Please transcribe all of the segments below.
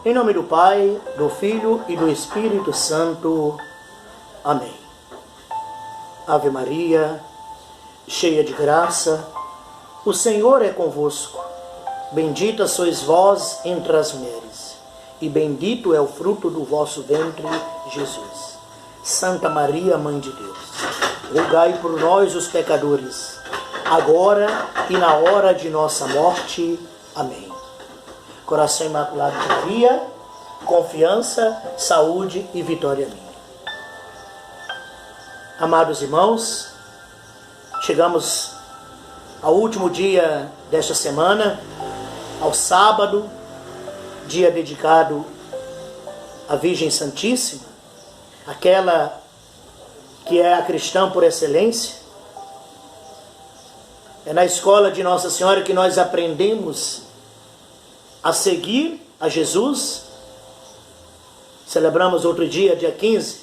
Em nome do Pai, do Filho e do Espírito Santo. Amém. Ave Maria, cheia de graça, o Senhor é convosco. Bendita sois vós entre as mulheres, e bendito é o fruto do vosso ventre, Jesus. Santa Maria, Mãe de Deus, rogai por nós, os pecadores, agora e na hora de nossa morte. Amém. Coração Imaculado de Maria, confiança, saúde e vitória minha. Amados irmãos, chegamos ao último dia desta semana, ao sábado, dia dedicado à Virgem Santíssima, aquela que é a cristã por excelência. É na escola de Nossa Senhora que nós aprendemos a seguir a Jesus. Celebramos outro dia, dia 15,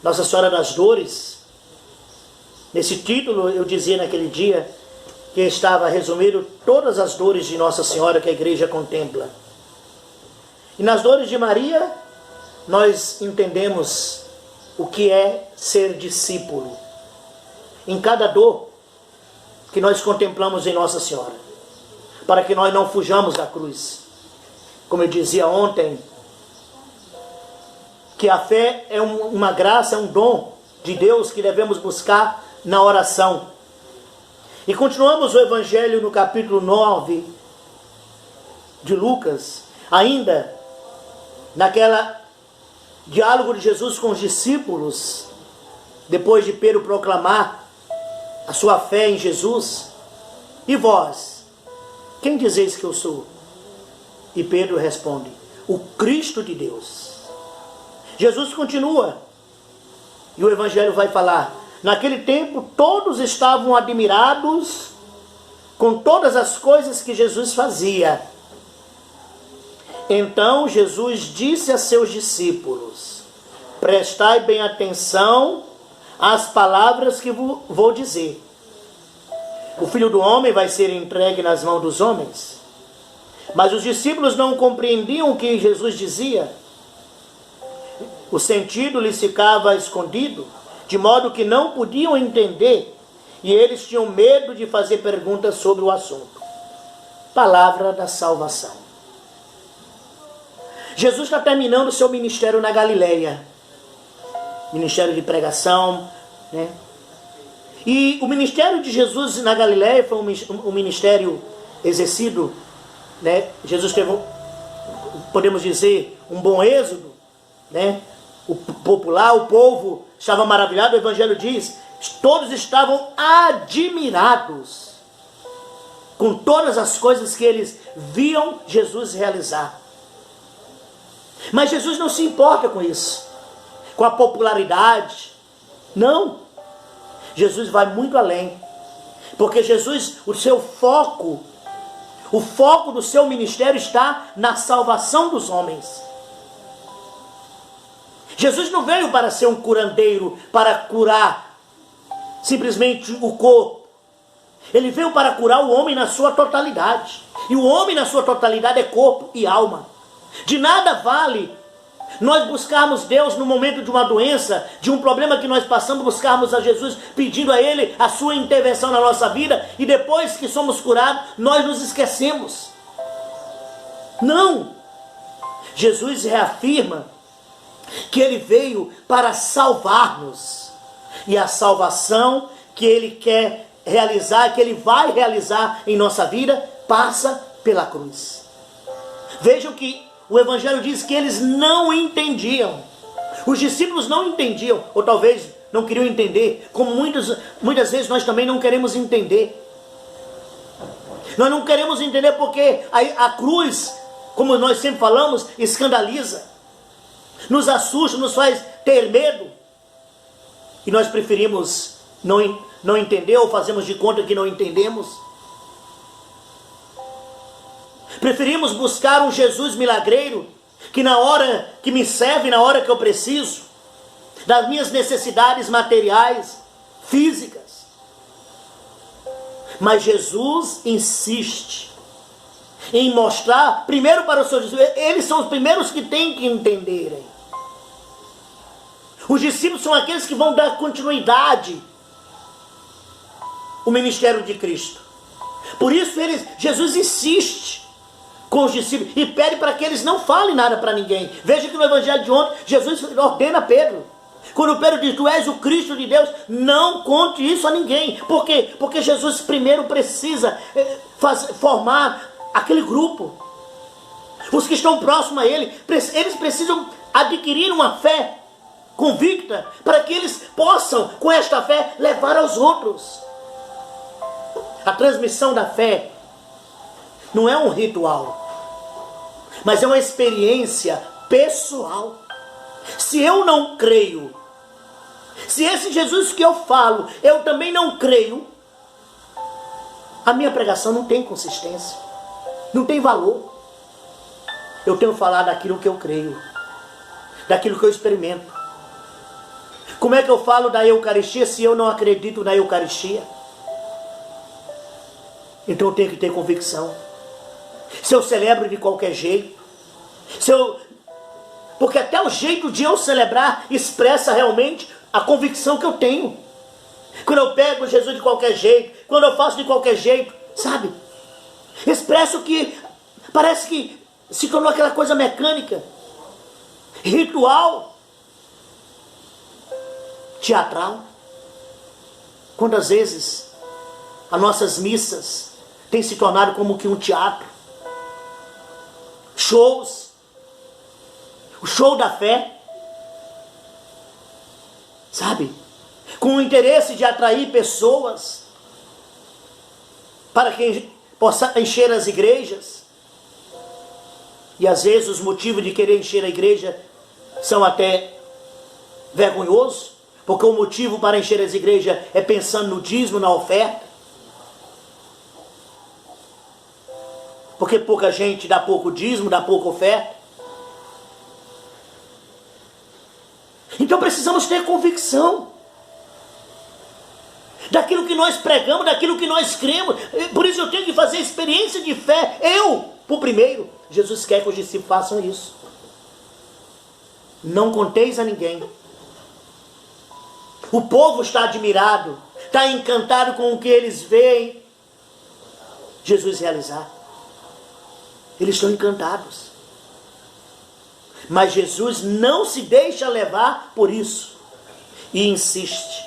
Nossa Senhora das Dores. Nesse título eu dizia naquele dia que estava resumido todas as dores de Nossa Senhora que a igreja contempla. E nas dores de Maria nós entendemos o que é ser discípulo. Em cada dor que nós contemplamos em Nossa Senhora, para que nós não fujamos da cruz. Como eu dizia ontem, que a fé é uma graça, é um dom de Deus que devemos buscar na oração. E continuamos o Evangelho no capítulo 9 de Lucas, ainda naquela diálogo de Jesus com os discípulos, depois de Pedro proclamar a sua fé em Jesus. E vós, quem dizeis que eu sou? E Pedro responde: o Cristo de Deus. Jesus continua, e o Evangelho vai falar: naquele tempo todos estavam admirados com todas as coisas que Jesus fazia. Então Jesus disse a seus discípulos: prestai bem atenção às palavras que vou dizer. O Filho do Homem vai ser entregue nas mãos dos homens. Mas os discípulos não compreendiam o que Jesus dizia. O sentido lhes ficava escondido, de modo que não podiam entender, e eles tinham medo de fazer perguntas sobre o assunto. Palavra da salvação. Jesus está terminando o seu ministério na Galileia. Ministério de pregação, né? E o ministério de Jesus na Galileia foi um ministério exercido, né? Jesus teve, podemos dizer, um bom êxodo, né? O povo estava maravilhado. O Evangelho diz, todos estavam admirados com todas as coisas que eles viam Jesus realizar. Mas Jesus não se importa com isso, com a popularidade. Não. Jesus vai muito além. Porque Jesus, o foco do seu ministério está na salvação dos homens. Jesus não veio para ser um curandeiro, para curar simplesmente o corpo. Ele veio para curar o homem na sua totalidade. E o homem na sua totalidade é corpo e alma. De nada vale nós buscarmos Deus no momento de uma doença, de um problema que nós passamos, buscarmos a Jesus, pedindo a Ele a sua intervenção na nossa vida, e depois que somos curados, nós nos esquecemos. Não! Jesus reafirma que Ele veio para salvar-nos. E a salvação que Ele quer realizar, que Ele vai realizar em nossa vida, passa pela cruz. Vejam que o Evangelho diz que eles não entendiam. Os discípulos não entendiam, ou talvez não queriam entender, como muitas vezes nós também não queremos entender. Nós não queremos entender porque a cruz, como nós sempre falamos, escandaliza, nos assusta, nos faz ter medo. E nós preferimos não entender, ou fazemos de conta que não entendemos. Preferimos buscar um Jesus milagreiro, que na hora que me serve, na hora que eu preciso, das minhas necessidades materiais, físicas. Mas Jesus insiste em mostrar, primeiro para os seus discípulos, eles são os primeiros que têm que entenderem. Os discípulos são aqueles que vão dar continuidade ao ministério de Cristo. Por isso Jesus insiste com os discípulos e pede para que eles não falem nada para ninguém. Veja que no evangelho de ontem, Jesus ordena a Pedro. Quando Pedro diz, tu és o Cristo de Deus, não conte isso a ninguém. Por quê? Porque Jesus primeiro precisa formar aquele grupo. Os que estão próximos a ele, eles precisam adquirir uma fé convicta, para que eles possam, com esta fé, levar aos outros. A transmissão da fé não é um ritual, mas é uma experiência pessoal. Se eu não creio, se esse Jesus que eu falo, eu também não creio, a minha pregação não tem consistência, não tem valor. Eu tenho falado daquilo que eu creio, daquilo que eu experimento. Como é que eu falo da Eucaristia se eu não acredito na Eucaristia? Então eu tenho que ter convicção. Se eu celebro de qualquer jeito, porque até o jeito de eu celebrar expressa realmente a convicção que eu tenho. Quando eu pego Jesus de qualquer jeito, quando eu faço de qualquer jeito, sabe? Expresso que parece que se tornou aquela coisa mecânica, ritual, teatral. Quantas vezes as nossas missas têm se tornado como que um teatro? Shows. O show da fé. Sabe? Com o interesse de atrair pessoas para que possa encher as igrejas. E às vezes os motivos de querer encher a igreja são até vergonhosos, porque o motivo para encher as igrejas é pensando no dízimo, na oferta. Porque pouca gente dá pouco dízimo, dá pouca oferta. Então precisamos ter convicção daquilo que nós pregamos, daquilo que nós cremos. Por isso eu tenho que fazer experiência de fé. Por primeiro, Jesus quer que os discípulos façam isso. Não conteis a ninguém. O povo está admirado, está encantado com o que eles veem Jesus realizar. Eles estão encantados. Mas Jesus não se deixa levar por isso. E insiste.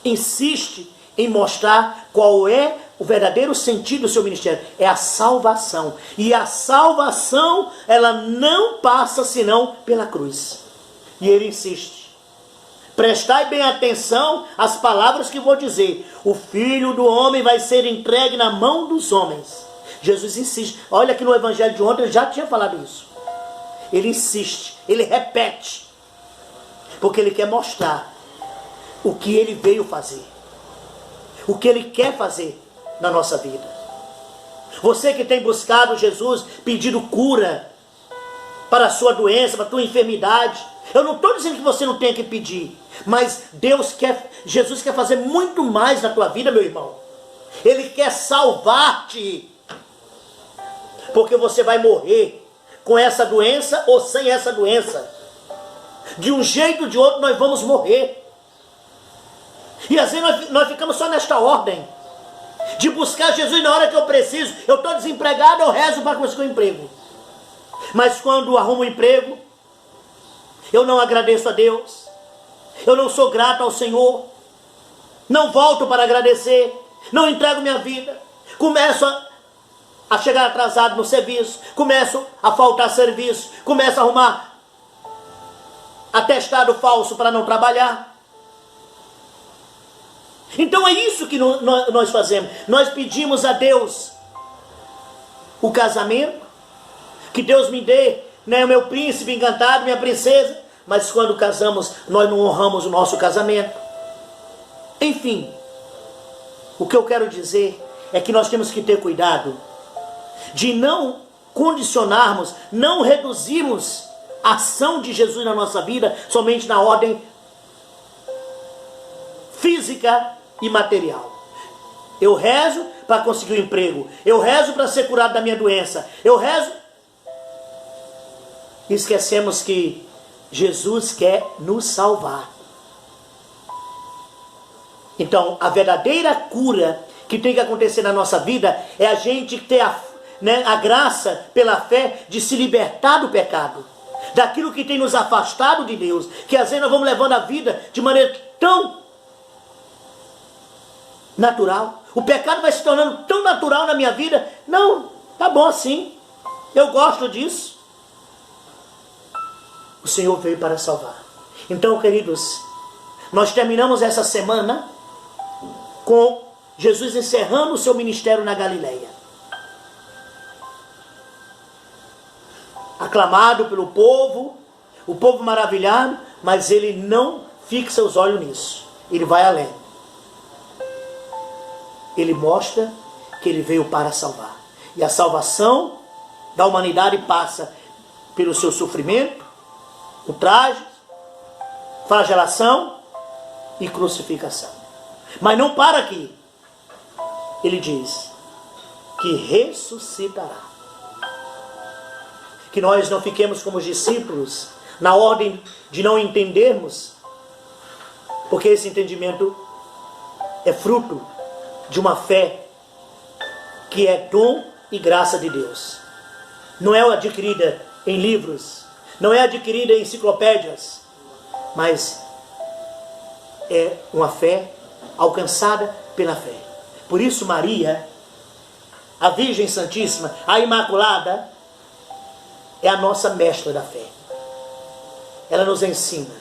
Insiste em mostrar qual é o verdadeiro sentido do seu ministério. É a salvação. E a salvação, ela não passa senão pela cruz. E ele insiste. Prestai bem atenção às palavras que vou dizer. O Filho do Homem vai ser entregue na mão dos homens. Jesus insiste. Olha que no evangelho de ontem ele já tinha falado isso. Ele insiste, ele repete. Porque ele quer mostrar o que ele veio fazer. O que ele quer fazer na nossa vida. Você que tem buscado Jesus, pedido cura para a sua doença, para a tua enfermidade. Eu não estou dizendo que você não tenha que pedir. Mas Jesus quer fazer muito mais na tua vida, meu irmão. Ele quer salvar-te. Porque você vai morrer com essa doença ou sem essa doença. De um jeito ou de outro nós vamos morrer. E às vezes nós ficamos só nesta ordem. De buscar Jesus na hora que eu preciso. Eu estou desempregado, eu rezo para conseguir um emprego. Mas quando arrumo um emprego, eu não agradeço a Deus. Eu não sou grato ao Senhor. Não volto para agradecer. Não entrego minha vida. Começo a chegar atrasado no serviço. Começo a faltar serviço. Começo a arrumar atestado falso para não trabalhar. Então é isso que nós fazemos. Nós pedimos a Deus o casamento. Que Deus me dê, né, o meu príncipe encantado, minha princesa. Mas quando casamos, nós não honramos o nosso casamento. Enfim, o que eu quero dizer é que nós temos que ter cuidado de não condicionarmos, não reduzirmos a ação de Jesus na nossa vida somente na ordem física e material. Eu rezo para conseguir um emprego. Eu rezo para ser curado da minha doença. Eu rezo. Esquecemos que Jesus quer nos salvar. Então, a verdadeira cura que tem que acontecer na nossa vida é a gente ter a graça, pela fé, de se libertar do pecado. Daquilo que tem nos afastado de Deus. Que às vezes nós vamos levando a vida de maneira tão natural. O pecado vai se tornando tão natural na minha vida. Não, tá bom assim. Eu gosto disso. O Senhor veio para salvar. Então, queridos, nós terminamos essa semana com Jesus encerrando o seu ministério na Galileia. Aclamado pelo povo, o povo maravilhado, mas ele não fixa os olhos nisso. Ele vai além. Ele mostra que ele veio para salvar. E a salvação da humanidade passa pelo seu sofrimento, ultraje, flagelação e crucificação. Mas não para aqui. Ele diz que ressuscitará. Que nós não fiquemos como os discípulos, na ordem de não entendermos, porque esse entendimento é fruto de uma fé que é dom e graça de Deus. Não é adquirida em livros, não é adquirida em enciclopédias, mas é uma fé alcançada pela fé. Por isso Maria, a Virgem Santíssima, a Imaculada, é a nossa mestra da fé. Ela nos ensina.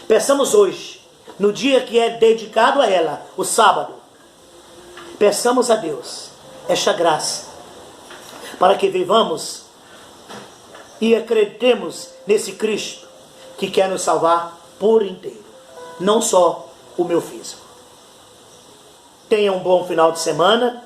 Peçamos hoje, no dia que é dedicado a ela, o sábado, peçamos a Deus esta graça, para que vivamos e acreditemos nesse Cristo que quer nos salvar por inteiro, não só o meu físico. Tenha um bom final de semana.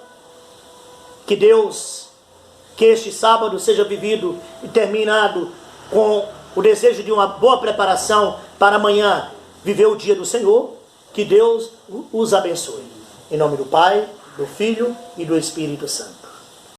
Que este sábado seja vivido e terminado com o desejo de uma boa preparação para amanhã viver o dia do Senhor. Que Deus os abençoe. Em nome do Pai, do Filho e do Espírito Santo.